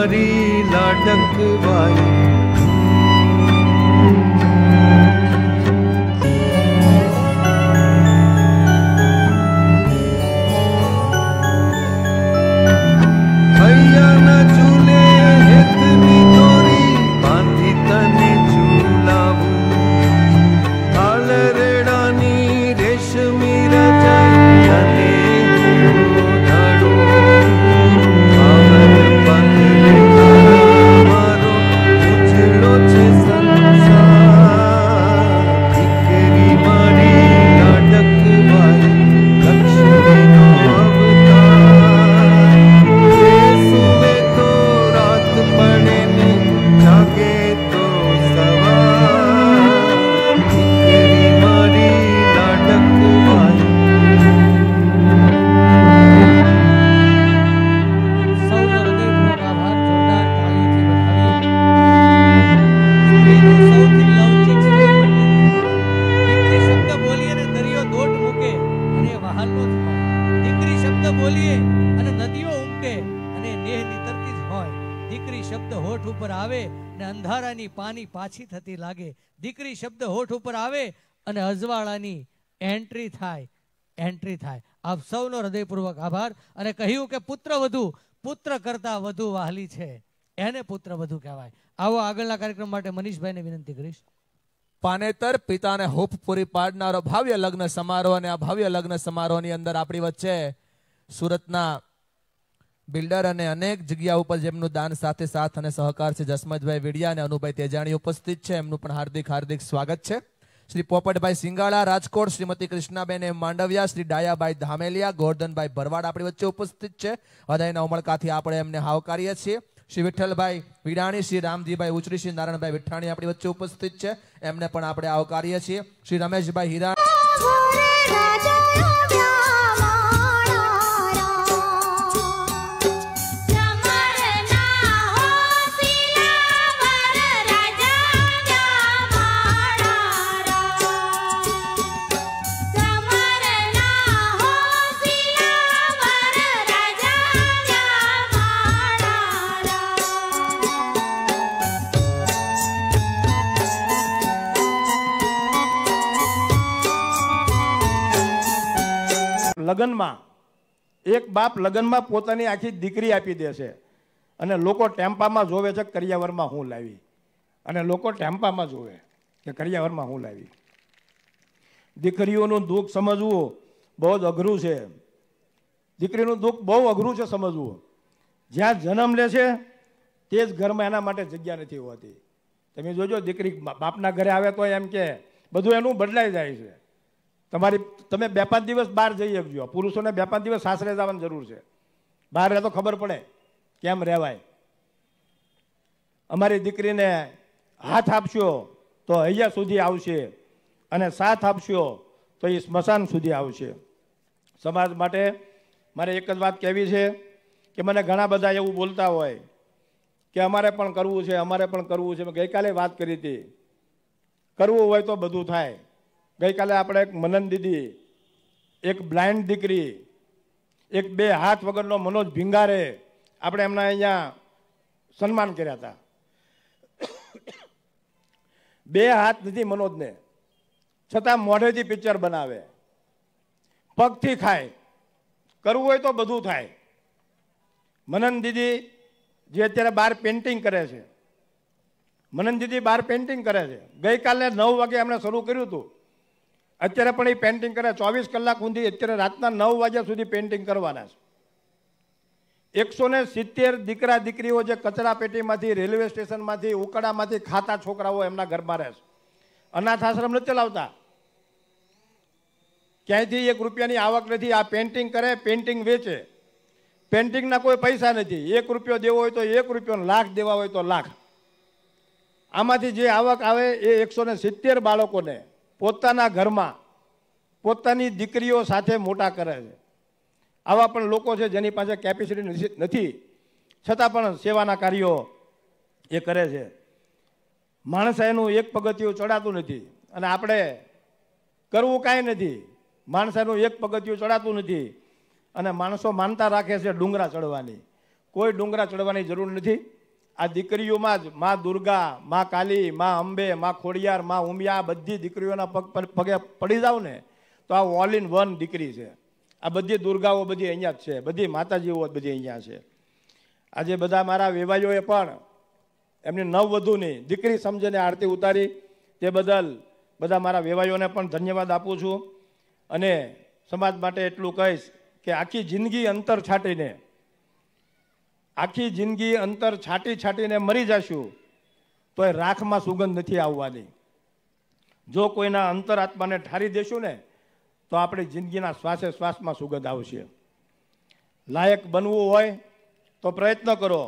મારી લાડકવાઈ પાછી થતી લાગે દીકરી શબ્દ હોઠ ઉપર આવે અને અજવાળાની એન્ટ્રી થાય આપ સૌનો હૃદયપૂર્વક આભાર અને કહ્યું કે પુત્રવધુ પુત્ર કરતા વધુ વહાલી છે એને પુત્રવધુ કહેવાય આવો આગળના કાર્યક્રમ માટે મનીષભાઈને વિનંતી કરીશ પાનેતર પિતાને હૂફ પૂરી પાડનારો ભવ્ય લગ્ન સમારોહ અને આ ભવ્ય લગ્ન સમારોહની અંદર આપણી વચ્ચે સુરતના બિલ્ડર અને અનેક જગ્યા ઉપર જેમનું દાન સાથે સાથ અને સહકાર છે જસમતભાઈ વિડિયા અને અનુભાઈ તેજાણી ઉપસ્થિત છે એમનું પણ હાર્દિક સ્વાગત છે શ્રી પોપટભાઈ સિંગાળા રાજકોટ શ્રીમતી કૃષ્ણાબેન માંડવિયા શ્રી ડાયાભાઈ ધામેલિયા ગોરધનભાઈ ભરવાડ આપણી વચ્ચે ઉપસ્થિત છે હૃદયના ઉમળકાથી આપણે એમને આવકારીએ છીએ શ્રી વિઠ્ઠલભાઈ વિડાણી શ્રી રામજીભાઈ ઉચરી શ્રી નારાયણભાઈ વિઠ્ઠાણી આપણી વચ્ચે ઉપસ્થિત છે એમને પણ આપણે આવકારીએ છીએ શ્રી રમેશભાઈ હીરા લગનમાં એક બાપ લગનમાં પોતાની આખી દીકરી આપી દે છે અને લોકો ટેમ્પામાં જોવે છે કરિયાવરમાં હું લાવી અને લોકો ટેમ્પામાં જોવે કે કરિયાવરમાં હું લાવી દીકરીઓનું દુઃખ સમજવું બહુ જ અઘરું છે દીકરીનું દુઃખ બહુ અઘરું છે સમજવું જ્યાં જન્મ લે છે તે જ ઘરમાં એના માટે જગ્યા નથી હોતી તમે જોજો દીકરી બાપના ઘરે આવે તો એમ કે બધું એનું બદલાઈ જાય છે તમે 2-5 દિવસ બહાર જઈ શકજો પુરુષોને 2-5 દિવસ સાસરે જવાની જરૂર છે બહાર રહે તો ખબર પડે કેમ રહેવાય અમારી દીકરીને હાથ આપશો તો હૈયા સુધી આવશે અને સાથ આપશો તો એ સ્મશાન સુધી આવશે સમાજ માટે મારે એક જ વાત કહેવી છે કે મને ઘણા બધા એવું બોલતા હોય કે અમારે પણ કરવું છે મેં ગઈકાલે વાત કરી હતી કરવું હોય તો બધું થાય ગઈકાલે આપણે એક મનન દીદી એક બ્લાઇન્ડ દીકરી એક 2 હાથ વગરનો મનોજ ભીંગારે આપણે એમના અહીંયા સન્માન કર્યા હતા 2 હાથ નથી મનોજને છતાં મોઢેથી પિક્ચર બનાવે પગથી ખાય કરવું હોય તો બધું થાય મનન દીદી જે અત્યારે બહાર પેઇન્ટિંગ કરે છે ગઈકાલે 9 વાગે એમણે શરૂ કર્યું હતું અત્યારે પણ એ પેઇન્ટિંગ કરે 24 કલાક સુધી અત્યારે રાતના 9 વાગ્યા સુધી પેઇન્ટિંગ કરવાના છે 170 દીકરા દીકરીઓ જે કચરા પેટીમાંથી રેલવે સ્ટેશનમાંથી ઉકડામાંથી ખાતા છોકરાઓ એમના ઘરમાં રહે છે અનાથ આશ્રમ નથી ચલાવતા ક્યાંયથી 1 રૂપિયાની આવક નથી આ પેઇન્ટિંગ કરે પેઇન્ટિંગ વેચે પેઇન્ટિંગના કોઈ પૈસા નથી 1 રૂપિયો દેવો હોય તો 1 રૂપિયો લાખ દેવા હોય તો લાખ આમાંથી જે આવક આવે એ 170 બાળકોને પોતાના ઘરમાં પોતાની દીકરીઓ સાથે મોટા કરે છે આવા પણ લોકો છે જેની પાસે કેપેસિટી નથી છતાં પણ સેવાના કાર્યો એ કરે છે માણસ એનું એક પગથિયું ચડાતું નથી અને આપણે કરવું કાંઈ નથી માણસ એનું એક પગથિયું ચડાતું નથી અને માણસો માનતા રાખે છે ડુંગરા ચડવાની કોઈ ડુંગરા ચડવાની જરૂર નથી. આ દીકરીઓમાં જ મા દુર્ગા, મા કાલી, મા અંબે, મા ખોડિયાર, મા ઉમિયા બધી દીકરીઓના પગે પડી જાવ ને તો આ ઓલ ઇન વન દીકરી છે. આ બધી દુર્ગાઓ બધી અહીંયા જ છે, બધી માતાજીઓ બધી અહીંયા છે. આજે બધા મારા વેવાઈઓએ પણ એમની નવવધુની દીકરી સમજીને આરતી ઉતારી, તે બદલ બધા મારા વેવાઈઓને પણ ધન્યવાદ આપું છું. અને સમાજ માટે એટલું કહીશ કે આખી જિંદગી અંતર છાંટીને મરી જશું તો એ રાખમાં સુગંધ નથી આવવાની. જો કોઈના અંતરાત્માને ઠારી દેશું ને તો આપણી જિંદગીના શ્વાસે શ્વાસમાં સુગંધ આવશે. લાયક બનવું હોય તો પ્રયત્ન કરો,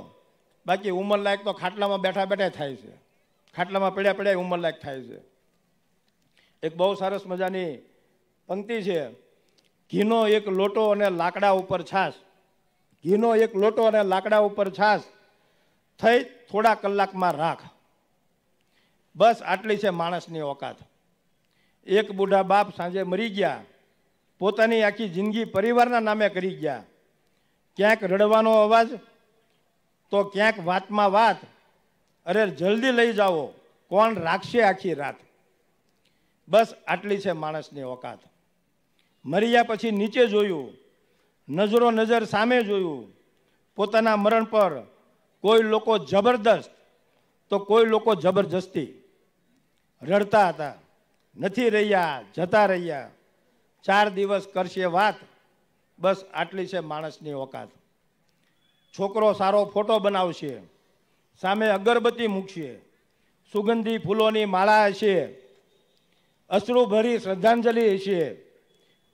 બાકી ઉંમર લાયક તો ખાટલામાં બેઠા બેઠા થાય છે, ખાટલામાં પડ્યા પડ્યા ઉંમર લાયક થાય છે. એક બહુ સરસ મજાની પંક્તિ છે, ઘીનો એક લોટો અને લાકડા ઉપર છાશ, ઘીનો એક લોટો અને લાકડા ઉપર છાશ, થઈ થોડા કલાકમાં રાખ. બસ આટલી છે માણસની ઓકાત. એક બુઢા બાપ સાંજે મરી ગયા, પોતાની આખી જિંદગી પરિવારના નામે કરી ગયા. ક્યાંક રડવાનો અવાજ તો ક્યાંક વાતમાં વાત, અરે જલ્દી લઈ જાઓ, કોણ રાખશે આખી રાત. બસ આટલી છે માણસની ઓકાત. મર્યા પછી નીચે જોયું, નજરો નજર સામે જોયું. પોતાના મરણ પર કોઈ લોકો જબરદસ્ત તો કોઈ લોકો જબરજસ્તી. રડતા હતા, નથી રહ્યા, જતા રહ્યા, 4 દિવસ કરશે વાત. બસ આટલી છે માણસની ઓકાત. છોકરો સારો ફોટો બનાવશે, સામે અગરબત્તી મૂકશે, સુગંધી ફૂલોની માળા હશે, અશ્રુ ભરી શ્રદ્ધાંજલિ હશે,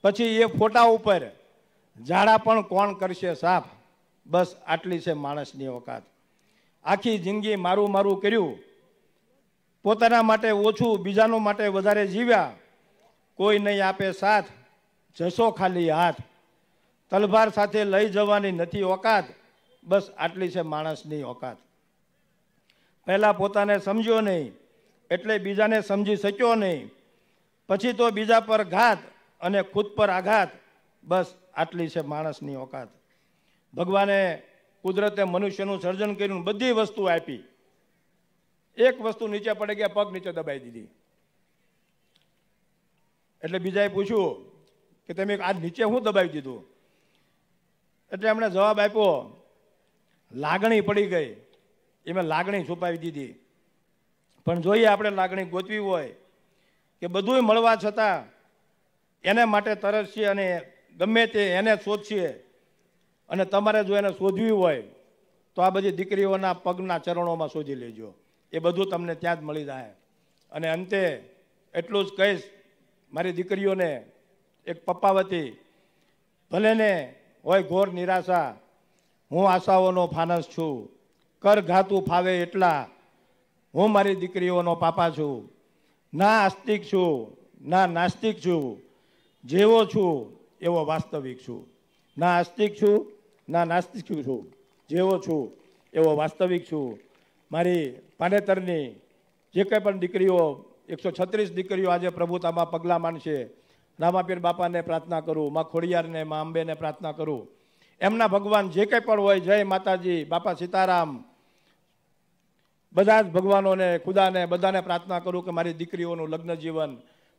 પછી એ ફોટા ઉપર ઝાડા પણ કોણ કરશે સાફ. બસ આટલી છે માણસની ઓકાત. આખી જિંદગી મારું મારું કર્યું, પોતાના માટે ઓછું, બીજાનો માટે વધારે જીવ્યા. કોઈ નહીં આપે સાથ, જશો ખાલી હાથ. તલવાર સાથે લઈ જવાની નથી ઓકાત. બસ આટલી છે માણસની ઓકાત. પહેલા પોતાને સમજ્યો નહીં એટલે બીજાને સમજી શક્યો નહીં, પછી તો બીજા પર ઘાત અને ખુદ પર આઘાત. બસ આટલી છે માણસની ઓકાત. ભગવાને કુદરતે મનુષ્યનું સર્જન કર્યું, બધી વસ્તુ આપી, એક વસ્તુ નીચે પડી ગયા, પગ નીચે દબાઈ દીધી. એટલે બીજાએ પૂછ્યું કે તમે આ નીચે શું દબાવી દીધું? એટલે એમણે જવાબ આપ્યો, લાગણી પડી ગઈ, એમાં લાગણી છુપાવી દીધી. પણ જોઈએ આપણે લાગણી ગોતવી હોય કે બધુંય મળવા છતાં એને માટે તરસીએ અને ગમે તે એને શોધીએ. અને તમારે જો એને શોધવી હોય તો આ બધી દીકરીઓના પગના ચરણોમાં શોધી લેજો, એ બધું તમને ત્યાં જ મળી જાય. અને અંતે એટલું જ કહીશ મારી દીકરીઓને, એક પપ્પાવતી, ભલે ને હોય ઘોર નિરાશા, હું આશાઓનો ફાનસ છું, કર ઘાતું ફાવે એટલા, હું મારી દીકરીઓનો પાપા છું. ના આસ્તિક છું, ના નાસ્તિક છું, જેવો છું એવો વાસ્તવિક છું. ના આસ્તિક છું, ના નાસ્તિક છું, જેવો છું એવો વાસ્તવિક છું. મારી પાનેતરની જે કંઈ પણ દીકરીઓ, 136 દીકરીઓ આજે પ્રભુતામાં પગલાં માંડશે, રામાપીર બાપાને પ્રાર્થના કરું, માં ખોડિયારને, માં અંબેને પ્રાર્થના કરું, એમના ભગવાન જે કંઈ પણ હોય, જય માતાજી, બાપા સીતારામ, બધા જ ભગવાનોને, ખુદાને, બધાને પ્રાર્થના કરું કે મારી દીકરીઓનું લગ્ન જીવન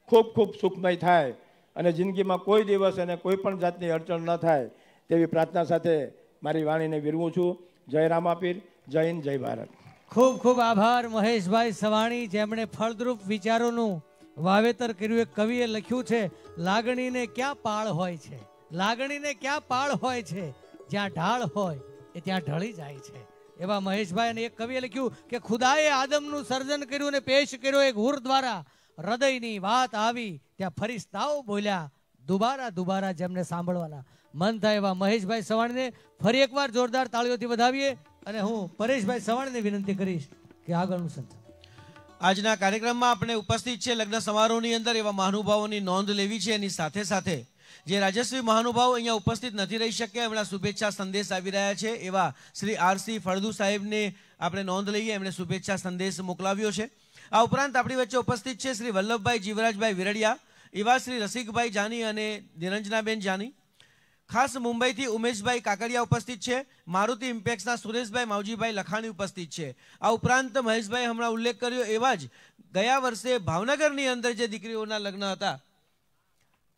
ખૂબ ખૂબ સુખમય થાય અને જિંદગીમાં કોઈ દિવસ એને કોઈ પણ જાતની અડચણ ન થાય, તેવી પ્રાર્થના સાથે મારી વાણીને વિરવું છું. જય રામાપીર, જય હિન્દ, જય ભારત. ખૂબ ખૂબ આભાર મહેશભાઈ સવાણી, જેમણે ફળદ્રુપ વિચારોનું વાવેતર કર્યું. એક કવિએ લખ્યું છે, લાગણીને ક્યાં પાળ હોય છે, લાગણીને ક્યાં પાળ હોય છે, જ્યાં ઢાળ હોય એ ત્યાં ઢળી જાય છે. એવા મહેશભાઈ. અને એક કવિએ લખ્યું કે ખુદાએ આદમનું સર્જન કર્યું અને પેશ કર્યો એક હુર દ્વારા, હૃદયની વાત આવી ત્યાં ફરિશ્તાઓ બોલ્યા, દુબારા દુબારા જેમને સાંભળવાના મન થાય. એવા મહેશભાઈ સવાણીને ફરી એકવાર જોરદાર તાળીઓથી વધાવીએ. અને હું પરેશભાઈ સવાણીને વિનંતી કરીશ કે આગળનું સંચાલન. આજના કાર્યક્રમમાં આપણે ઉપસ્થિત છે લગ્ન સમારોહની અંદર એવા મહાનુભાવોની નોંધ લેવી છે. એની સાથે સાથે જે રાજસ્વી મહાનુભાવો અહીંયા ઉપસ્થિત નથી રહી શક્યા, એમના શુભેચ્છા સંદેશ આવી રહ્યા છે. એવા શ્રી આરસી ફળદુ સાહેબને આપણે નોંધ લઈએ, એમણે શુભેચ્છા સંદેશ મોકલાવ્યો છે. આ ઉપરાંત આપણી વચ્ચે ઉપસ્થિત છે શ્રી વલ્લભભાઈ જીવરાજભાઈ વિરડિયા, એવા શ્રી રસિકભાઈ જાની અને નિરંજનાબેન જાની, ખાસ મુંબઈથી ઉમેશભાઈ કાકડિયા ઉપસ્થિત છે, મારુતિ ઇમ્પેક્સના સુરેશભાઈ માવજીભાઈ લખાણી ઉપસ્થિત છે. આ ઉપરાંત મહેશભાઈ હમણાં ઉલ્લેખ કર્યો એવા જ ગયા વર્ષે ભાવનગરની અંદર જે દીકરીઓના લગ્ન હતા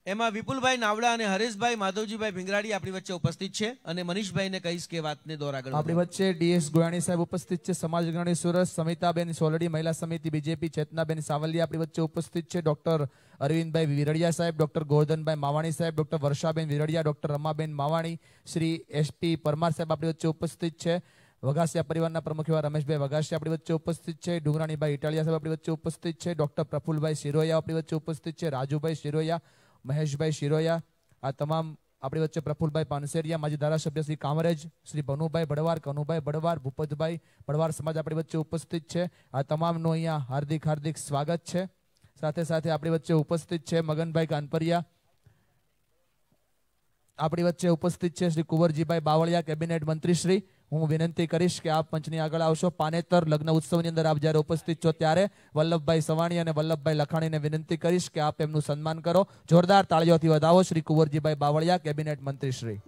એમાં વિપુલભાઈ નાવડા અને હરેશભાઈ માધવજીભાઈ ભીંગરાડી આપણી વચ્ચે ઉપસ્થિત છે અને મનીષભાઈને કહીશ કે વાતને દોર આગળ. આપણી વચ્ચે ડીએસ ગોયાણી સાહેબ ઉપસ્થિત છે, સમાજ અગ્રણી સુરત, સમિતાબેન સોલડી મહિલા સમિતિ બીજેપી, ચેતનાબેન સાવલિયા આપણી વચ્ચે ઉપસ્થિત છે, ડોક્ટર અરવિંદભાઈ વિરડિયા સાહેબ, ડોક્ટર ગોરધનભાઈ માવાણી સાહેબ, ડોક્ટર વર્ષાબેન વિરડિયા, ડોક્ટર રમાબેન માવાણી, શ્રી એસપી પરમાર સાહેબ આપણી વચ્ચે ઉપસ્થિત છે, વઘાસિયા પરિવારના પ્રમુખ એવા રમેશભાઈ વઘાસિયા આપણી વચ્ચે ઉપસ્થિત છે, ડુંગરાણીભાઈ ઇટાલિયા સાહેબ આપણી વચ્ચે ઉપસ્થિત છે, ડોક્ટર પ્રફુલભાઈ શિરોયા આપણી વચ્ચે ઉપસ્થિત છે, રાજુભાઈ શિરોયા, મહેશભાઈ શિરોયા, આ તમામ આપણી વચ્ચે, પ્રફુલભાઈ પાનસેરિયા, માજી ધારાસભ્ય શ્રી કામરેજ, શ્રી ભનુભાઈ ભડવાર, કનુભાઈ ભડવાર, ભૂપતભાઈ ભડવાર સમાજ આપણી વચ્ચે ઉપસ્થિત છે. આ તમામનું અહીંયા હાર્દિક હાર્દિક સ્વાગત છે. સાથે સાથે આપણી વચ્ચે ઉપસ્થિત છે મગનભાઈ કાનપરિયા, આપણી વચ્ચે ઉપસ્થિત છે શ્રી કુંવરજીભાઈ બાવળિયા, કેબિનેટ મંત્રી શ્રી. હું વિનંતી કરીશ કે આપ મંચની આગળ આવશો. પાનેતર લગ્ન ઉત્સવની અંદર આપ જ્યારે ઉપસ્થિત છો ત્યારે વલ્લભભાઈ સવાણી અને વલ્લભભાઈ લખાણીને વિનંતી કરીશ કે આપ એમનું સન્માન કરો. જોરદાર તાળીઓથી વધાવો શ્રી કુંવરજીભાઈ બાવળિયા, કેબિનેટ મંત્રી શ્રી.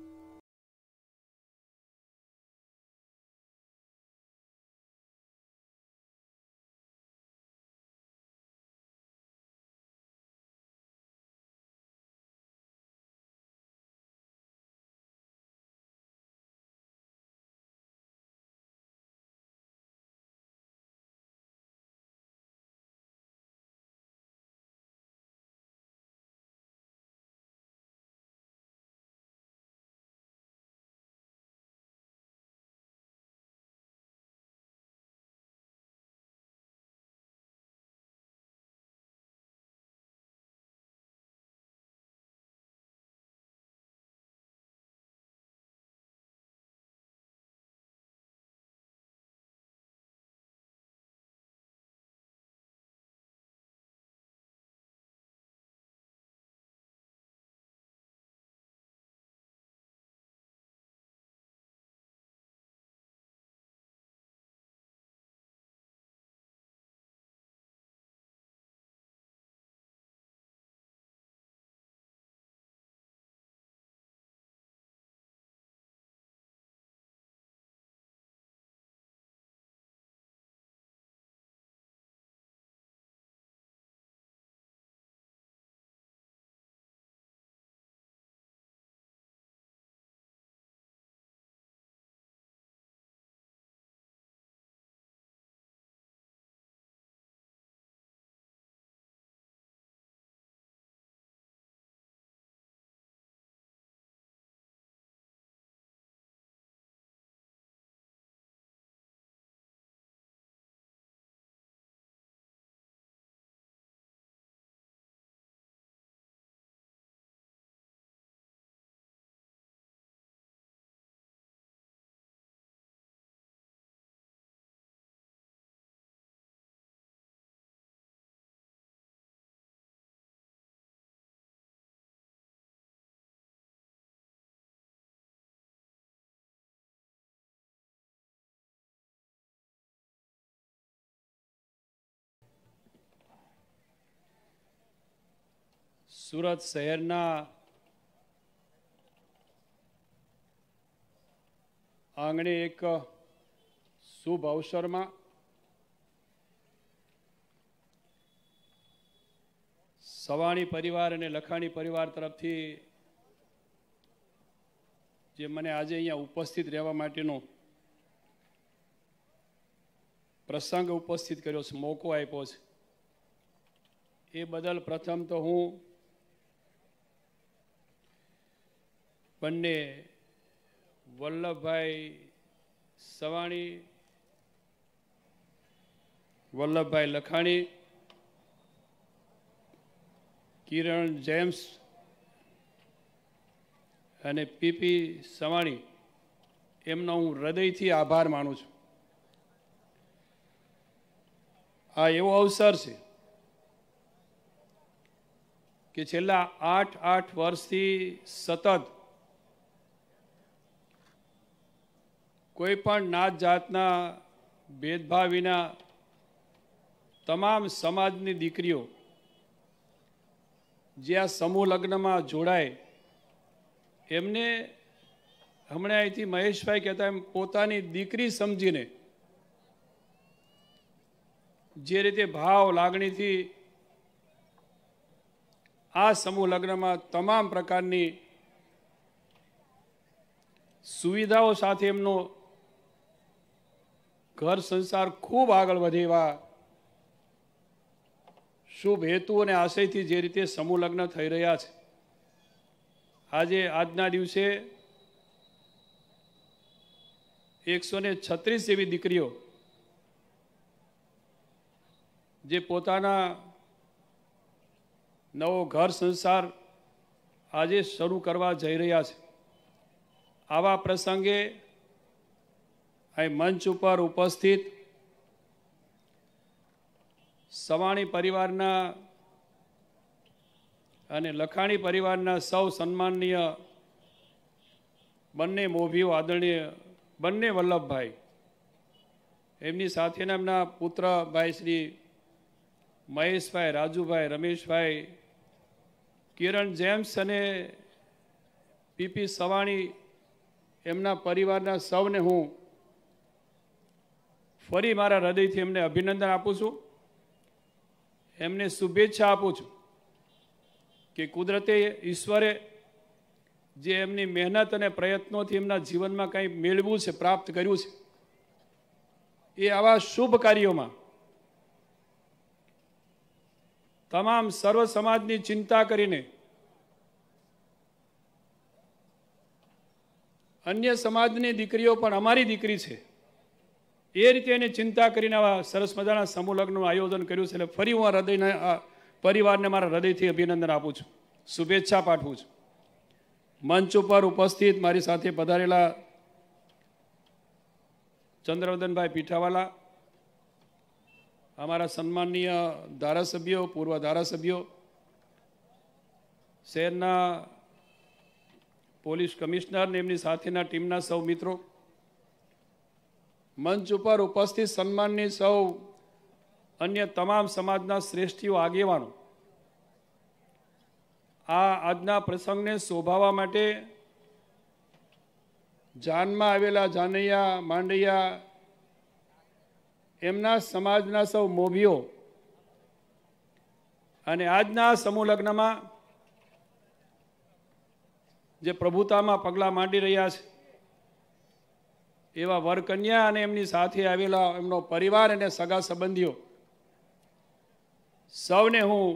સુરત શહેરના આંગણે એક શુભ અવસરમાં સવાણી પરિવાર અને લખાણી પરિવાર તરફથી જે મને આજે અહીંયા ઉપસ્થિત રહેવા માટેનો પ્રસંગ ઉપસ્થિત કર્યો છે, મોકો આપ્યો છે, એ બદલ પ્રથમ તો હું બંને વલ્લભભાઈ સવાણી, વલ્લભભાઈ લખાણી, કિરણ જેમ્સ અને પીપી સવાણી એમનો હું હૃદયથી આભાર માનું છું. આ એવો અવસર છે કે છેલ્લા 8 વર્ષથી સતત કોઈ પણ નાત જાતના ભેદભાવ વિના તમામ સમાજની દીકરીઓ જે આ સમૂહ લગ્નમાં જોડાય એમને હમણાં અહીંથી મહેશભાઈ કહેતા એમ પોતાની દીકરી સમજીને જે રીતે ભાવ લાગણીથી આ સમૂહ લગ્નમાં તમામ પ્રકારની સુવિધાઓ સાથે એમનો ઘર સંસાર ખૂબ આગળ વધે એવા શુભ હેતુ અને આશયથી જે રીતે સમૂહ લગ્ન થઈ રહ્યા છે, આજે આજના દિવસે 136 જેવી દીકરીઓ જે પોતાના નવો ઘર સંસાર આજે શરૂ કરવા જઈ રહ્યા છે, આવા પ્રસંગે અહીં મંચ ઉપર ઉપસ્થિત સવાણી પરિવારના અને લખાણી પરિવારના સૌ સન્માનનીય બંને મોભીઓ આદરણીય બંને વલ્લભભાઈ, એમની સાથેના એમના પુત્ર ભાઈ શ્રી મહેશભાઈ, રાજુભાઈ, રમેશભાઈ, કિરણ જેમ્સ અને પીપી સવાણી, એમના પરિવારના સૌને હું ફરી મારા હૃદયથી એમને અભિનંદન આપું છું, એમને શુભેચ્છા આપું છું કે કુદરતે ઈશ્વરે જે એમની મહેનત અને પ્રયત્નોથી એમના જીવનમાં કંઈ મેળવ્યું છે, પ્રાપ્ત કર્યું છે, એ આવા શુભ કાર્યોમાં તમામ સર્વ સમાજની ચિંતા કરીને અન્ય સમાજની દીકરીઓ પણ અમારી દીકરી છે એ રીતે એને ચિંતા કરીને આવા સરસ મજાના સમૂહ લગ્નનું આયોજન કર્યું છે. એટલે ફરી હું હૃદયના પરિવારને મારા હૃદયથી અભિનંદન આપું છું, શુભેચ્છા પાઠવું છું. મંચ ઉપર ઉપસ્થિત મારી સાથે પધારેલા ચંદ્રવદનભાઈ પીઠાવાલા, અમારા સન્માનનીય ધારાસભ્યો, પૂર્વ ધારાસભ્યો, શહેરના પોલીસ કમિશનર ને એમની સાથેના ટીમના સૌ મિત્રો, મંચ ઉપર ઉપસ્થિત સન્માનની સૌ અન્ય તમામ સમાજના શ્રેષ્ઠીઓ, આગેવાનો, આ આજના પ્રસંગને શોભાવવા માટે જાનમાં આવેલા જાનૈયા, માંડૈયા, એમના સમાજના સૌ મોભીઓ અને આજના સમૂહ લગ્નમાં જે પ્રભુતામાં પગલાં માંડી રહ્યા છે એવા વરકન્યા અને એમની સાથે આવેલા એમનો પરિવાર અને સગા સંબંધીઓ, સૌને હું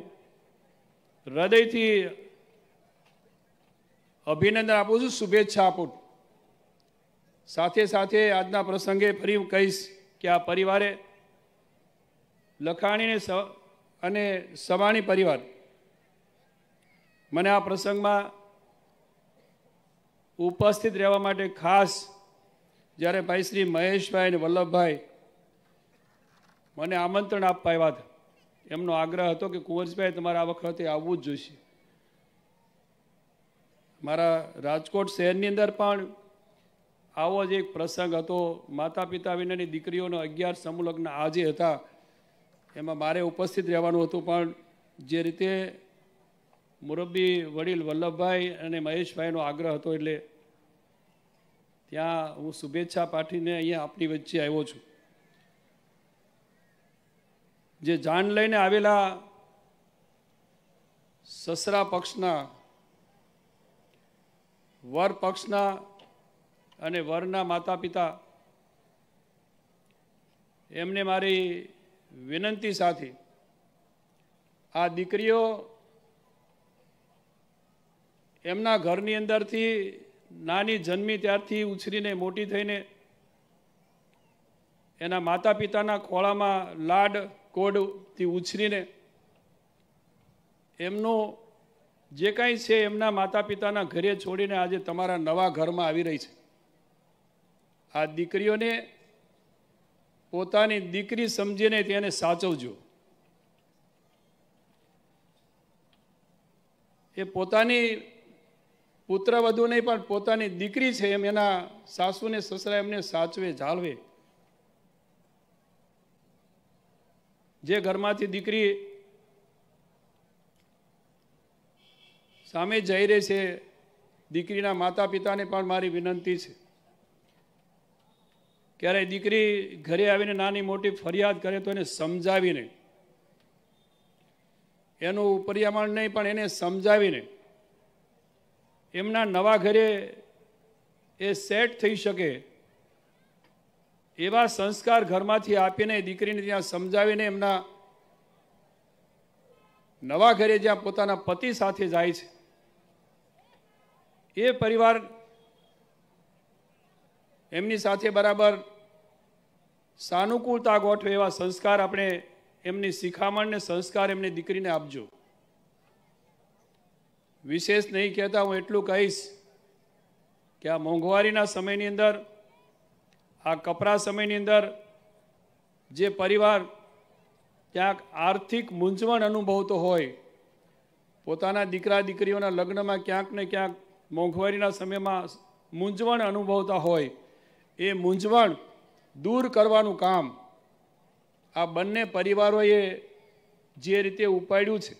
હૃદયથી અભિનંદન આપું છું, શુભેચ્છા આપું. સાથે સાથે આજના પ્રસંગે ફરી કહીશ કે આ પરિવારે લખાણીને અને સવાણી પરિવાર મને આ પ્રસંગમાં ઉપસ્થિત રહેવા માટે ખાસ જ્યારે ભાઈ શ્રી મહેશભાઈ અને વલ્લભભાઈ મને આમંત્રણ આપવા આવ્યા હતા, એમનો આગ્રહ હતો કે કુંવરજીભાઈ તમારે આ વખતે આવવું જ જોઈશે. મારા રાજકોટ શહેરની અંદર પણ આવો જ એક પ્રસંગ હતો. માતા પિતા વિનાની દીકરીઓનો 11 સમૂહ લગ્ન આજે હતા, એમાં મારે ઉપસ્થિત રહેવાનું હતું, પણ જે રીતે મુરબ્બી વડીલ વલ્લભભાઈ અને મહેશભાઈનો આગ્રહ હતો એટલે ત્યાં હું શુભેચ્છા પાઠવીને અહીંયા આપની વચ્ચે આવ્યો છું. જે જાન લઈને આવેલા સસરા પક્ષના, વર પક્ષના અને વરના માતા પિતા, એમને મારી વિનંતી સાથે આ દીકરીઓ એમના ઘરની અંદરથી નાની જન્મી ત્યારથી ઉછરીને મોટી થઈને એના માતા પિતાના ખોળામાં લાડ કોડથી ઉછરીને એમનું જે કાંઈ છે એમના માતા પિતાના ઘરે છોડીને આજે તમારા નવા ઘરમાં આવી રહી છે. આ દીકરીઓને પોતાની દીકરી સમજીને તેને સાચવજો. એ પોતાની પુત્ર વધુ નહીં પણ પોતાની દીકરી છે એમ એના સાસુને સસરા એમને સાચવે, જાળવે. જે ઘરમાંથી દીકરી સામે જઈ રહી છે દીકરીના માતા પિતાને પણ મારી વિનંતી છે, ક્યારે દીકરી ઘરે આવીને નાની મોટી ફરિયાદ કરે તો એને સમજાવીને, એનું પર્યામણ નહીં પણ એને સમજાવીને એમના નવા ઘરે એ સેટ થઈ શકે એવા સંસ્કાર ઘરમાંથી આપીને દીકરીને ત્યાં સમજાવીને એમના નવા ઘરે જ્યાં પોતાના પતિ સાથે જાય છે એ પરિવાર એમની સાથે બરાબર સાનુકૂળતા ગોઠવે એવા સંસ્કાર આપણે એમની શિખામણ ને સંસ્કાર એમની દીકરીને આપજો. વિશેષ નહીં કહેતા, હું એટલું કહીશ કે આ મોંઘવારીના સમયની અંદર, આ કપરા સમયની અંદર જે પરિવાર ક્યાંક આર્થિક મૂંઝવણ અનુભવતો હોય, પોતાના દીકરા દીકરીઓના લગ્નમાં ક્યાંક ને ક્યાંક મોંઘવારીના સમયમાં મૂંઝવણ અનુભવતા હોય, એ મૂંઝવણ દૂર કરવાનું કામ આ બંને પરિવારોએ જે રીતે ઉપાડ્યું છે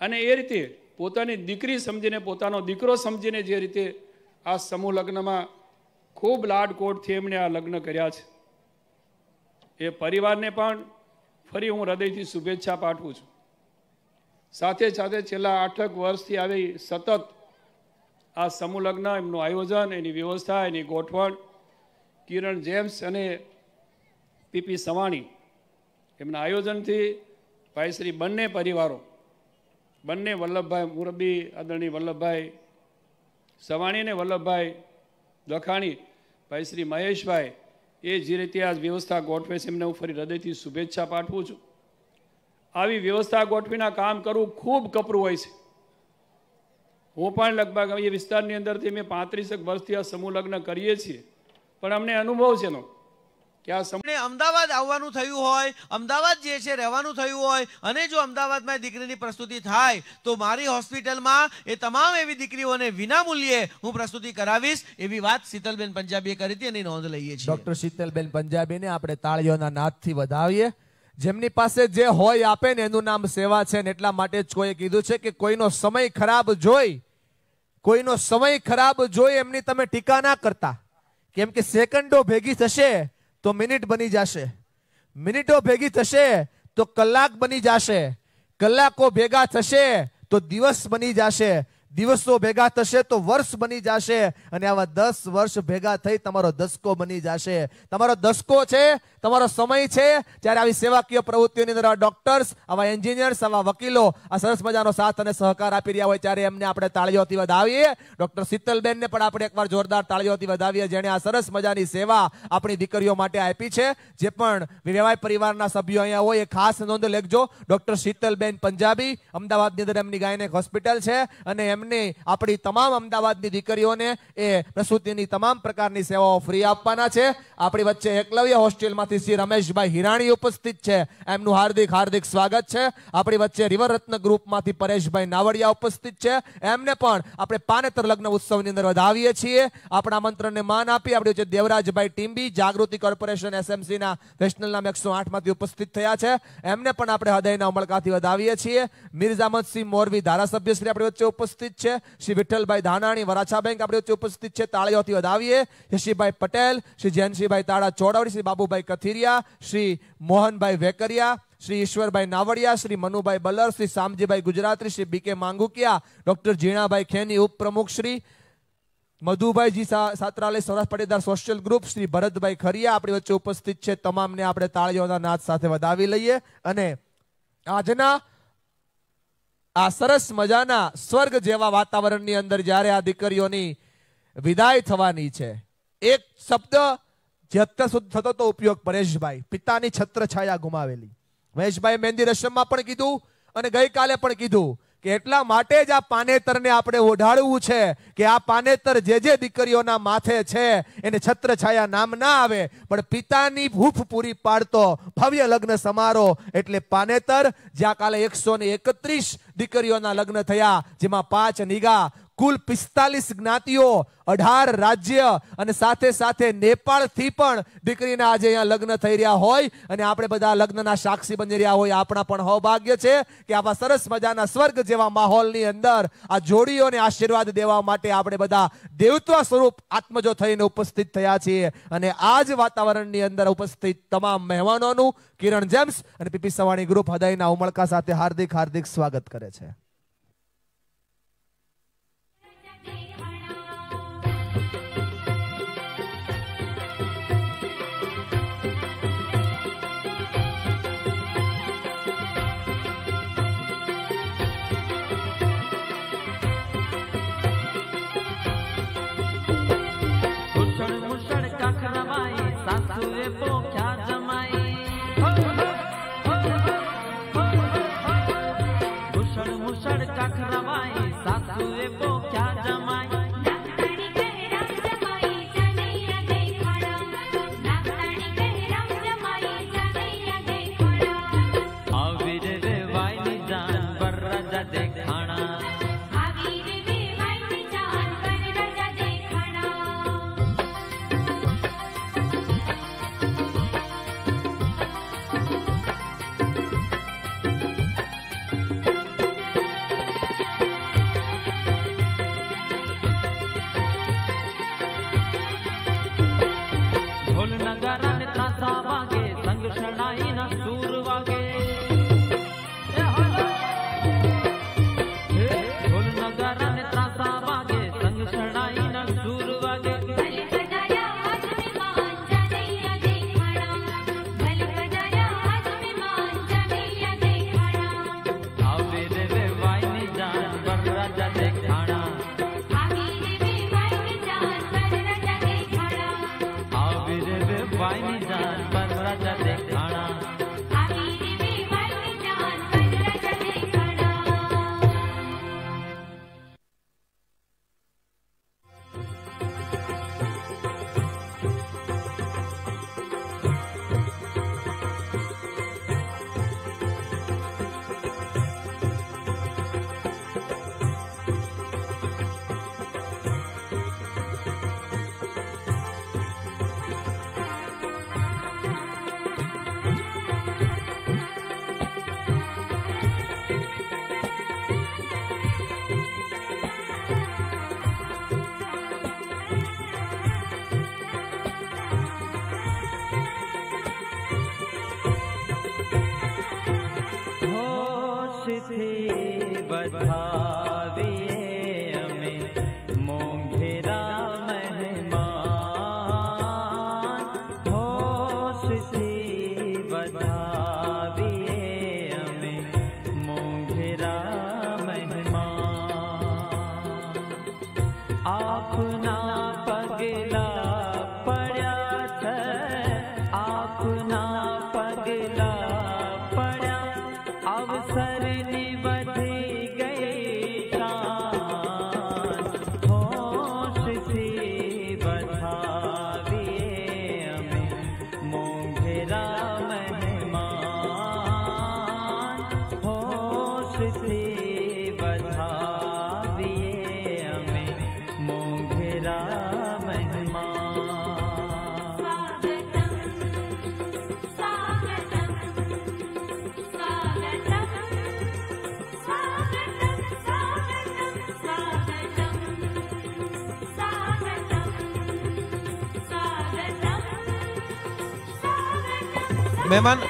અને એ રીતે પોતાની દીકરી સમજીને, પોતાનો દીકરો સમજીને જે રીતે આ સમૂહ લગ્નમાં ખૂબ લાડકોડથી એમણે આ લગ્ન કર્યા છે, એ પરિવારને પણ ફરી હું હૃદયથી શુભેચ્છા પાઠવું છું. સાથે સાથે છેલ્લા 8 વર્ષથી આવી સતત આ સમૂહ લગ્ન, એમનું આયોજન, એની વ્યવસ્થા, એની ગોઠવણ કિરણ જેમ્સ અને પીપી સવાણી એમના આયોજનથી ભાઈશ્રી બંને પરિવારો, બંને વલ્લભભાઈ મુરબ્બી આદરણીય વલ્લભભાઈ સવાણી અને વલ્લભભાઈ દખાણી, ભાઈશ્રી મહેશભાઈ, એ જે રીતે આ વ્યવસ્થા ગોઠવે છે એમને હું ફરી હૃદયથી શુભેચ્છા પાઠવું છું. આવી વ્યવસ્થા ગોઠવીના કામ કરવું ખૂબ કપરું હોય છે. હું પણ લગભગ એ વિસ્તારની અંદરથી મેં 35 વર્ષથી આ સમૂહ લગ્ન કરીએ છીએ, પણ અમને અનુભવ છે એનો કે આ અમદાવાદ આવવાનું થયું હોય, અમદાવાદ જે છે રહેવાનું થયું હોય, અને જો અમદાવાદમાં દીકરીની પ્રસ્તુતિ થાય તો મારી હોસ્પિટલમાં એ તમામ એવી દીકરીઓને વિનામૂલ્યે હું પ્રસ્તુતિ કરાવીશ, એવી વાત શીતલબેન પંજાબીએ કરી હતી, એની નોંધ લઈએ છીએ. ડોક્ટર શીતલબેન પંજાબીને આપણે તાળીઓના નાદથી વધાવીએ. જેમની પાસે જે હોય આપે ને એનું નામ સેવા છે, ને એટલા માટે જ કોઈએ કીધું છે કે કોઈનો સમય ખરાબ જોઈ એમની તમે ટીકા ના કરતા, કેમ કે સેકન્ડો ભેગી થશે તો મિનિટ બની જશે, મિનિટો ભેગી થશે તો કલાક બની જશે, કલાકો ભેગા થશે તો દિવસ બની જશે, દિવસો ભેગા થશે તો વર્ષ બની જશે, અને આવા 10 વર્ષ ભેગા થઈ તમારો દસકો બની જશે. તમારો દસકો છે, તમારો સમય છે, જ્યારે આવી સેવાકીય પ્રવૃત્તિઓની અંદર ડોક્ટર્સ, આવા એન્જિનિયર્સ, આવા વકીલો આ સરસ મજાનો સાથ અને સહકાર આપી રહ્યા હોય, ત્યારે એમને આપણે તાળીઓથી વધાવીએ. ડોક્ટર શીતલબેનને પણ આપણે એકવાર જોરદાર તાળીઓથી વધાવીએ, જેણે આ સરસ મજાની સેવા આપણી દીકરીઓ માટે આપી છે. જે પણ વિવાહ પરિવારના સભ્યો અહીંયા હોય એ ખાસ નોંધ લેજો. ડોક્ટર શીતલબેન પંજાબી, અમદાવાદની અંદર એમની ગાયનેક હોસ્પિટલ છે, અને આપણી તમામ અમદાવાદની દીકરીઓને એ પ્રસૂતિની તમામ પ્રકારની સેવાઓ ફ્રી આપવાના છે. આપણી વચ્ચે એકલવ્ય હોસ્ટેલમાંથી શ્રી રમેશભાઈ હિરાણી ઉપસ્થિત છે, એમનું હાર્દિક સ્વાગત છે. આપણી વચ્ચે રિવરરત્ન ગ્રુપમાંથી પરેશભાઈ નાવડિયા ઉપસ્થિત છે, એમને પણ આપણે પાનેતર લગ્ન ઉત્સવની અંદર વધાવીએ છીએ. આપણા આમંત્રણને માન આપી આપણી વચ્ચે દેવરાજભાઈ ટીમ્બી, જાગૃતિ કોર્પોરેશન SMCના નેશનલ નામ 108 માંથી ઉપસ્થિત થયા છે, એમને પણ આપણે હૃદયના ઉમળકાથી વધાવીએ છીએ. મિર્ઝામતસિંહ મોરવી ધારાસભ્ય શ્રી આપણી વચ્ચે ઉપસ્થિત છે. શ્રી વિઠ્ઠલભાઈ ધાનાણી વરાછા બેંક આપણી વચ્ચે ઉપસ્થિત છે, તાળીઓથી વધાવીએ. શશીભાઈ પટેલ, શ્રી જયંતસિંહભાઈ તાળા ચોડવડી, શ્રી બાબુભાઈ કથિરિયા, શ્રી મોહનભાઈ વેકરિયા, શ્રી ઈશ્વરભાઈ નાવડિયા, શ્રી મનુભાઈ બલર, શ્રી શામજીભાઈ ગુજરાતી, શ્રી BK માંગુકિયા, ડોક્ટર જીણાભાઈ ખેની ઉપપ્રમુખ, શ્રી મધુભાઈજી સાત્રાલય સૌરાષ્ટ્ર પાટીદાર સોશિયલ ગ્રુપ, શ્રી ભરતભાઈ ખરિયા આપણી વચ્ચે ઉપસ્થિત છે. તમામને આપણે તાળીઓના નાદ સાથે વધાવી લઈએ. અને આજના આ સરસ મજાના સ્વર્ગ જેવા વાતાવરણની અંદર જ્યારે આ દીકરીઓની વિદાય થવાની છે, એક શબ્દ જે અત્યાર સુધી થતો તો ઉપયોગ, પરેશભાઈ, પિતાની છત્રછાયા ગુમાવેલી. મહેશભાઈ મહેંદી રસમમાં પણ કીધું અને ગઈકાલે પણ કીધું કે એટલા માટે જ આ પાનેતરને આપણે ઓઢાડવું છે કે આ પાનેતર જે દીકરીઓના માથે છે એને છત્રછાયા નામ ના આવે, પણ પિતાની હૂંફ પૂરી પાડતો ભવ્ય લગ્ન સમારોહ એટલે પાનેતર, જ્યાં કાલે 131 દીકરીઓના લગ્ન થયા, જેમાં 5 નિગા કુલ 45 જ્ઞાતિઓ, 18 રાજ્ય અને સાથે સાથે નેપાળથી પણ દીકરીના આજે અહીંયા લગ્ન થઈ રહ્યા હોય અને આપણે બધા લગ્નના સાક્ષી બની રહ્યા હોય. આપણા પણ સૌભાગ્ય છે કે આવા સરસ મજાના સ્વર્ગ જેવા માહોલની અંદર આ જોડીઓને આશીર્વાદ દેવા માટે આપણે બધા દેવત્વ સ્વરૂપ આત્મજો થઈને ઉપસ્થિત થયા છીએ. અને આ જ વાતાવરણની અંદર ઉપસ્થિત તમામ મહેમાનોનું કિરણ જેમ્સ અને પીપી સવાણી ગ્રુપ હૃદયના ઉમળકા સાથે હાર્દિક હાર્દિક સ્વાગત કરે છે.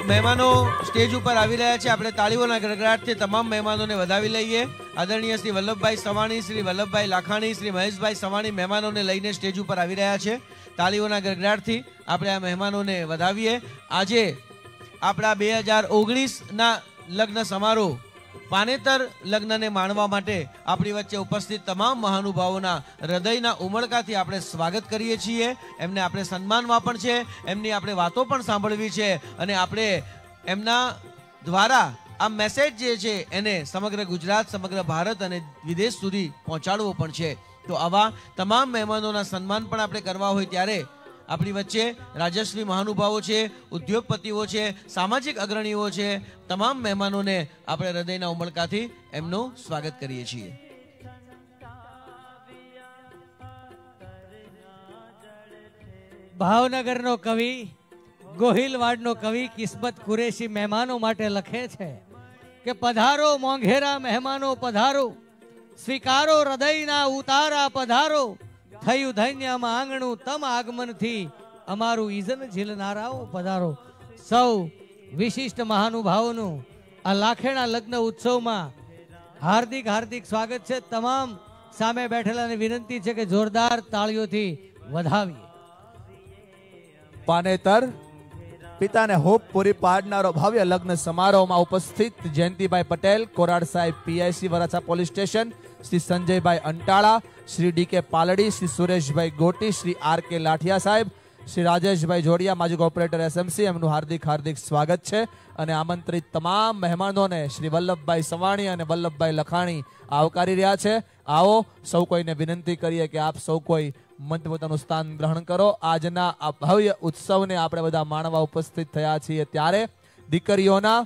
મહેમાનો સ્ટેજ ઉપર આવી રહ્યા છે. આપણે તાળીઓના ગડગડાટથી તમામ મહેમાનોને વધાવી લઈએ. આદરણીય શ્રી વલ્લભભાઈ સવાણી, શ્રી વલ્લભભાઈ લાખાણી, શ્રી મહેશભાઈ સવાણી મહેમાનોને લઈને સ્ટેજ ઉપર આવી રહ્યા છે. તાળીઓના ગડગડાટથી આપણે આ મહેમાનોને વધાવીએ. આજે આપણા 2019ના લગ્ન સમારોહ પાનેતર લગ્નને માણવા માટે આપણી વચ્ચે ઉપસ્થિત તમામ મહાનુભાવોના હૃદયના ઉમળકાથી આપણે સ્વાગત કરીએ છીએ. એમને આપણે સન્માનવા પણ છે, એમની આપણે વાતો પણ સાંભળવી છે અને આપણે એમના દ્વારા આ મેસેજ જે છે એને સમગ્ર ગુજરાત, સમગ્ર ભારત અને વિદેશ સુધી પહોંચાડવો પણ છે. તો આવા તમામ મહેમાનોના સન્માન પણ આપણે કરવા હોય ત્યારે આપણી વચ્ચે રાજશ્રી મહાનુભાવો છે, ઉદ્યોગપતિઓ છે, સામાજિક અગ્રણીઓ છે. તમામ મહેમાનોને આપણે હૃદયના ઉમળકાથી એમનું સ્વાગત કરીએ છીએ. ભાવનગરનો કવિ, ગોહિલવાડનો કવિ કિસ્મત કુરેશી મહેમાનો માટે લખે છે કે પધારો મોંઘેરા મહેમાનો પધારો, સ્વીકારો હૃદયના ઉતારા પધારો, થયું ધન્યમાં આંગણું તમ આગમનથી, અમારું ઈજન ઝીલનારાઓ પધારો. સૌ વિશિષ્ટ મહાનુભાવોનું આ લાખેણા લગ્ન ઉત્સવમાં હાર્દિક હાર્દિક સ્વાગત છે. તમામ સામે બેઠેલાને વિનંતી છે કે જોરદાર તાળીઓથી વધાવીએ. પાનેતર પિતાને હોપ પૂરી પાડનારો ભવ્ય લગ્ન સમારોહમાં ઉપસ્થિત જયંતિભાઈ પટેલ, કોરાડ સાહેબ PIC Varachha police station, Shri Sanjaybhai Antala, Shri D K Paldi, Shri Sureshbhai Goti, Shri R K Lathiya સાહેબ, શ્રી રાજેશભાઈ જોડિયા, માજી કોર્પોરેટર એસએમસી, એમનું હાર્દિક હાર્દિક સ્વાગત છે. અને આમંત્રિત તમામ મહેમાનોને શ્રી વલ્લભભાઈ સવાણી અને વલ્લભભાઈ લખાણી આવકારી રહ્યા છે. આવો સૌ કોઈને વિનંતી કરીએ કે આપ સૌ કોઈ મંચ પોતાનું સ્થાન ગ્રહણ કરો. આજના આ ભવ્ય ઉત્સવને આપણે બધા માણવા ઉપસ્થિત થયા છીએ ત્યારે દીકરીઓના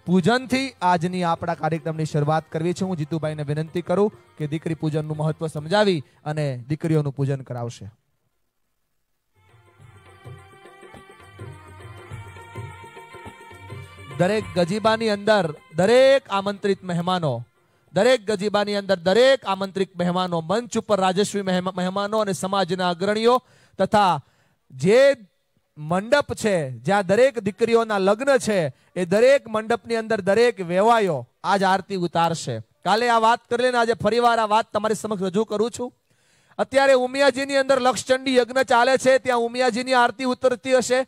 પૂજનથી આજની આપણા કાર્યક્રમની શરૂઆત કરવી છે. હું જીતુભાઈને વિનંતી કરું કે દીકરી પૂજનનું મહત્વ સમજાવી અને દીકરીઓનું પૂજન કરાવશે. દરેક ગજીબાની અંદર દરેક આમંત્રિત મહેમાનો, દરેક ગજીબાની અંદર દરેક આમંત્રિત મહેમાનો, મંચ ઉપર રાજસ્વી મહેમાનો અને સમાજના અગ્રણીઓ તથા જે મંડપ છે જ્યાં દરેક દીકરીઓના લગ્ન છે એ દરેક મંડપની અંદર દરેક વેવાયો આજ આરતી ઉતારશે. કાલે આ વાત કરી લઈને આજે ફરીવાર આ વાત તમારી સમક્ષ રજૂ કરું છું. અત્યારે ઉમિયાજીની અંદર લક્ષચંડી યજ્ઞ ચાલે છે, ત્યાં ઉમિયાજીની આરતી ઉતરતી હશે.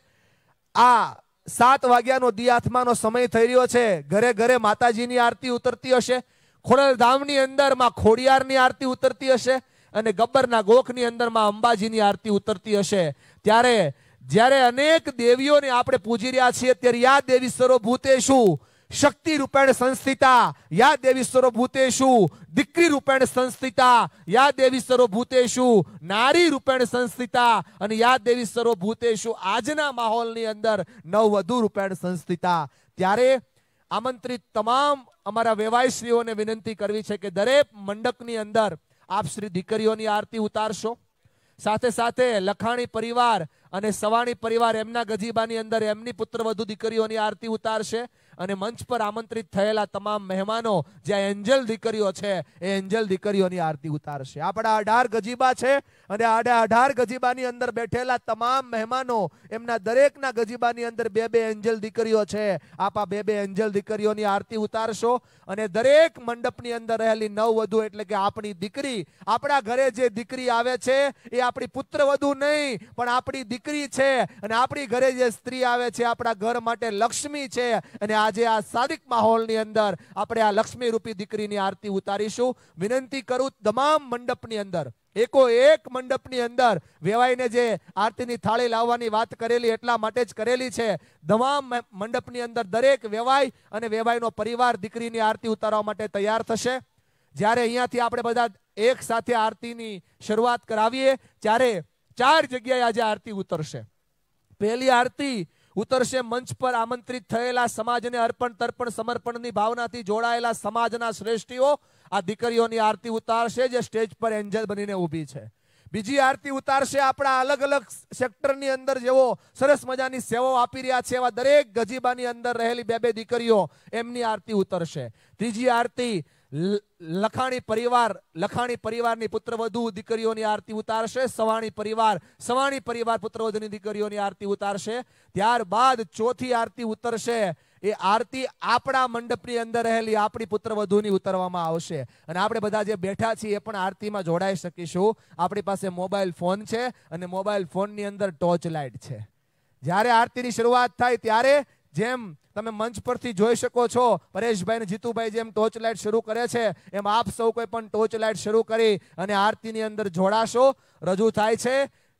આ 7 વાગ્યાનો દિયાથમાનો સમય થઈ રહ્યો છે, ઘરે ઘરે માતાજીની આરતી ઉતરતી હશે. ખોડલધામની અંદર માં ખોડિયારની આરતી ઉતરતી હશે અને ગબ્બરના ગોખની અંદર માં અંબાજીની આરતી ઉતરતી હશે. ત્યારે જ્યારે અનેક દેવીઓને આપણે પૂજી રહ્યા છીએ ત્યારે યા દેવી સર્વભૂતેષુ શક્તિ રૂપેણ સંસ્થિતા, યા દેવી સર્વભૂતેષુ દીકરી રૂપેણ સંસ્થિતા, યા દેવી સર્વભૂતેષુ નારી રૂપેણ સંસ્થિતા અને યા દેવી સર્વભૂતેષુ આજના માહોલની અંદર નવવધુ રૂપેણ સંસ્થિતા. ત્યારે આમંત્રિત તમામ અમારા વેવાયશ્રીઓને વિનંતી કરવી છે કે દરેક મંડપની અંદર આપ શ્રી દીકરીઓની આરતી ઉતારશો. સાથે સાથે લખાણી પરિવાર અને સવાણી પરિવાર એમના ગજીબાની અંદર એમની પુત્રવધુ દીકરીઓની આરતી ઉતારશે અને મંચ પર આમંત્રિત થયેલા તમામ મહેમાનો જ્યાં એન્જલ દીકરીઓ છે એ એન્જલ દીકરીઓની આરતી ઉતારશે. આપણા 18 ગજીબા છે અને આ 18 ગજીબાની અંદર બેઠેલા તમામ મહેમાનો એમના દરેકના ગજીબાની અંદર 2 એન્જલ દીકરીઓ છે. આપ આ 2 એન્જલ દીકરીઓની આરતી ઉતારશો અને દરેક મંડપની અંદર રહેલી નવવધુ એટલે કે આપણી દીકરી, આપણા ઘરે જે દીકરી આવે છે એ આપણી પુત્રવધુ નહીં પણ આપણી દીકરી છે અને આપણી ઘરે જે સ્ત્રી આવે છે આપણા ઘર માટે લક્ષ્મી છે. અને આજે આ સાદિક માહોલની અંદર આપણે આ લક્ષ્મી રૂપી દીકરીની આરતી ઉતારીશું. વિનંતી કરું તમામ મંડપની અંદર, એકો એક મંડપની અંદર વેવાઈને જે આરતીની થાળી લાવવાની વાત કરેલી એટલા માટે જ કરેલી છે. તમામ મંડપની અંદર દરેક વેવાઈ અને વેવાઈનો પરિવાર દીકરીની આરતી ઉતારવા માટે તૈયાર થશે. જ્યારે અહીંયાથી આપણે બધા એક સાથે આરતીની શરૂઆત કરાવીએ ત્યારે 4 જગ્યાએ આજે આરતી ઉતરશે. પહેલી આરતી ઉતરશે મંચ પર આમંત્રિત થયેલા સમાજને અર્પણ તર્પણ સમર્પણની ભાવનાથી જોડાયેલા સમાજના શ્રેષ્ઠીઓ આ દીકરીઓની આરતી ઉતારશે જે સ્ટેજ પર એન્જલ બનીને ઊભી છે. બીજી આરતી ઉતારશે આપણા અલગ અલગ સેક્ટરની અંદર જેવો સરસ મજાની સેવાઓ આપી રહ્યા છે એવા દરેક ગજીબાની અંદર રહેલી 2 દીકરીઓ એમની આરતી ઉતરશે. ત્રીજી આરતી લખાણી પરિવારની પુત્રવધુ દીકરીઓની આરતી ઉતારશે. સવાણી પરિવાર પુત્રવધુની દીકરીઓની આરતી ઉતારશે. ત્યારબાદ ચોથી આરતી ઉતરશે. એ આરતી આપણા મંડપની અંદર રહેલી આપણી પુત્રવધુની ઉતારવામાં આવશે અને આપણે બધા જે બેઠા છીએ એ પણ આરતીમાં જોડાઈ શકીશું. આપણી પાસે મોબાઈલ ફોન છે અને મોબાઈલ ફોનની અંદર ટોર્ચ લાઇટ છે. જ્યારે આરતીની શરૂઆત થાય ત્યારે જેમ તમે મંચ પરથી જોઈ શકો છો પરેશભાઈ અને જીતુભાઈ જેમ ટોર્ચ લાઇટ શરૂ કરે છે એમ આપ સૌ કોઈ પણ ટોર્ચ લાઇટ શરૂ કરી અને આરતીની અંદર જોડાશો. રજૂ થાય છે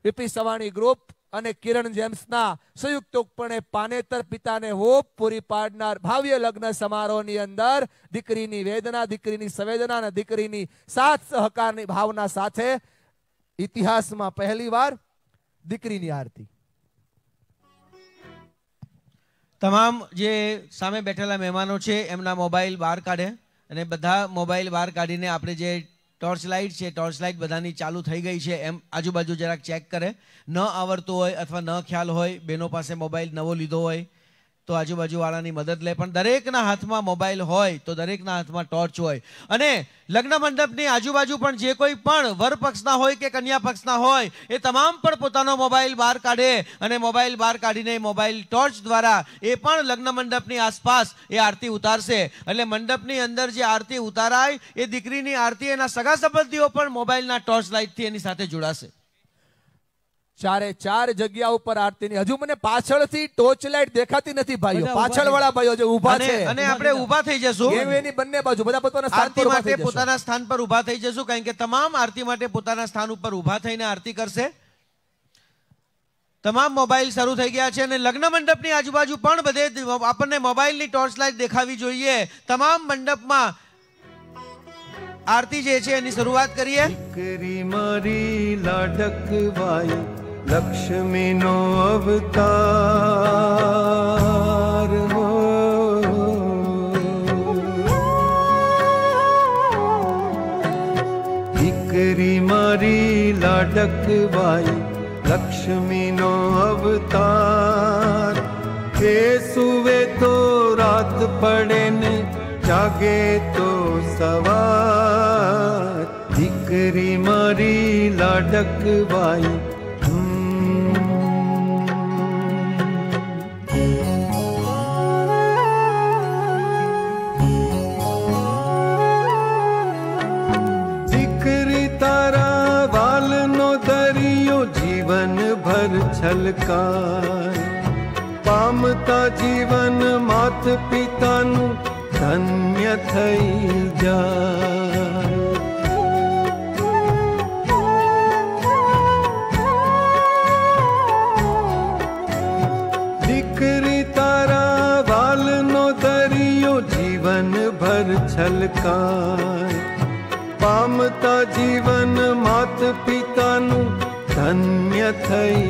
પીપી સવાણી ગ્રુપ અને કિરણ જેમ્સના સંયુક્તપણે પાનેતર પિતાને હોપ પૂરી પાડનાર ભવ્ય લગ્ન સમારોહની અંદર દીકરીની વેદના, દીકરીની સંવેદના અને દીકરીની સાથ સહકારની ભાવના સાથે ઇતિહાસમાં પહેલીવાર દીકરીની આરતી. તમામ જે સામે બેઠેલા મહેમાનો છે એમના મોબાઈલ બહાર કાઢે અને બધા મોબાઈલ બહાર કાઢીને આપણે જે ટોર્ચ લાઇટ છે, ટોર્ચ લાઇટ બધાની ચાલુ થઈ ગઈ છે, એમ આજુબાજુ જરાક ચેક કરે. ન આવડતું હોય અથવા ન ખ્યાલ હોય, બેનો પાસે મોબાઈલ નવો લીધો હોય તો આજુબાજુવાળાની મદદ લે. પણ દરેકના હાથમાં મોબાઈલ હોય તો દરેકના હાથમાં ટોર્ચ હોય. અને લગ્ન મંડપની આજુબાજુ પણ જે કોઈ પણ વર પક્ષના હોય કે કન્યા પક્ષના હોય એ તમામ પણ પોતાનો મોબાઈલ બહાર કાઢે અને મોબાઈલ બહાર કાઢીને મોબાઈલ ટોર્ચ દ્વારા એ પણ લગ્ન મંડપની આસપાસ એ આરતી ઉતારશે. એટલે મંડપની અંદર જે આરતી ઉતારાય એ દીકરીની આરતી એના સગા સંબંધીઓ પણ મોબાઈલના ટોર્ચ લાઇટથી એની સાથે જોડાશે. ચારે ચાર જગ્યા ઉપર આરતીની. હજુ મને પાછળથી ટોર્ચ લાઇટ દેખાતી નથી ભાઈઓ, પાછળ વાળા ભાઈઓ જે ઊભા છે. અને આપણે ઊભા થઈ જશું એની બંને બાજુ બધા પોતાના સ્થાન આરતી પર માટે પોતાના સ્થાન પર ઊભા થઈ જશું, કારણ કે તમામ આરતી માટે પોતાના સ્થાન ઉપર ઊભા થઈને આરતી કરશે. તમામ મોબાઈલ શરૂ થઈ ગયા છે અને લગ્ન મંડપની આજુબાજુ પણ બધે આપણને મોબાઈલની ટોર્ચ લાઇટ દેખાવી જોઈએ. તમામ મંડપમાં આરતી જે છે એની શરૂઆત કરીએ. દીકરી મારી લાડકવાઈ લક્ષ્મીનો અવતાર હો, દીકરી મારી લાડકવાઈ લક્ષ્મીનો અવતાર. કે સુવે તો રાત પડે ને જાગે તો સવાર. દીકરી મારી લાડકવાઈ દીકરી તારા વાલનો દરિયો જીવન ભર છલકાય. પામતા જીવન માત પિતાનું ધન્ય થઈ જાય. દીકરી તારા વાલનો દરિયો જીવન ભર છલકાય. પામતા જીવન માત પિતાનું ધન્ય થઈ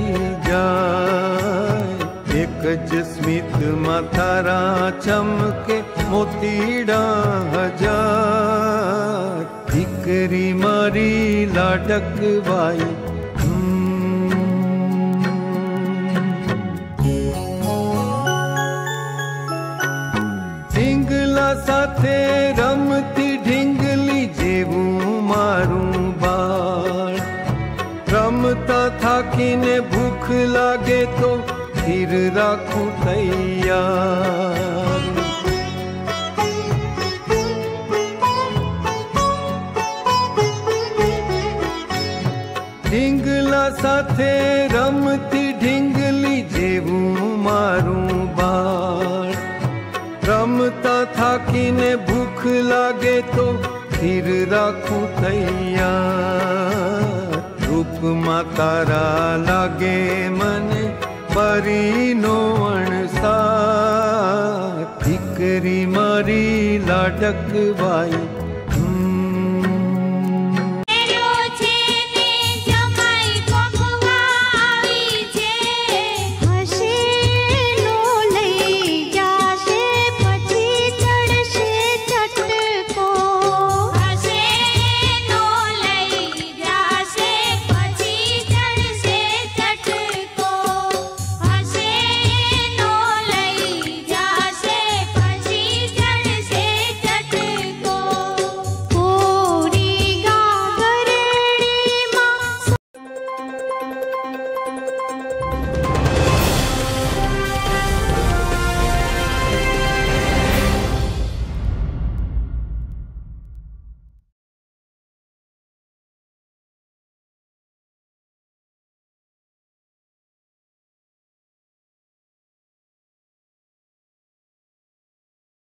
જાય. એક જ સ્મિતમાં તારા ચમકે મોતીડા હજાર. દીકરી મારી લાડકવાઈ ઢીંગલા સાથે રમતી ઢીંગલી જેવું મારું બાળ. રમતા થાકીને ભૂખ લાગે તો ખીર રાખું તૈયાર. ઢીંગલા સાથે રમતી ઢીંગલી જેવું મારું બાળ. રમતા થાકીને ભૂખ લાગે તો ખીર રાખું તૈયાર. રૂપમાં તારા લાગે મને પરીનો અણસાર. દીકરી મારી લાડકવાઈ